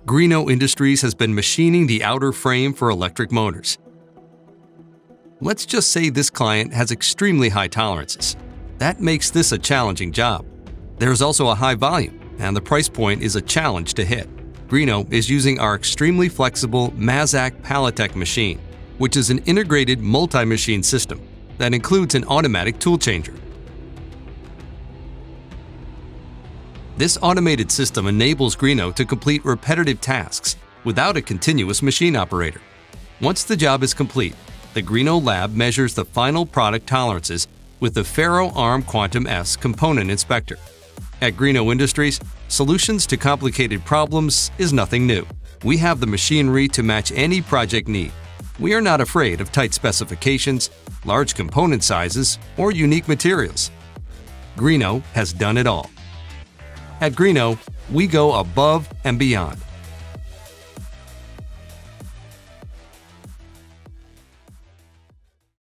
Greeno Industries has been machining the outer frame for electric motors. Let's just say this client has extremely high tolerances. That makes this a challenging job. There is also a high volume, and the price point is a challenge to hit. Greeno is using our extremely flexible Mazak Palatech machine, which is an integrated multi-machine system that includes an automatic tool changer. This automated system enables Greeno to complete repetitive tasks without a continuous machine operator. Once the job is complete, the Greeno lab measures the final product tolerances with the FerroArm Quantum S component inspector. At Greeno Industries, solutions to complicated problems is nothing new. We have the machinery to match any project need. We are not afraid of tight specifications, large component sizes, or unique materials. Greeno has done it all. At Greeno, we go above and beyond.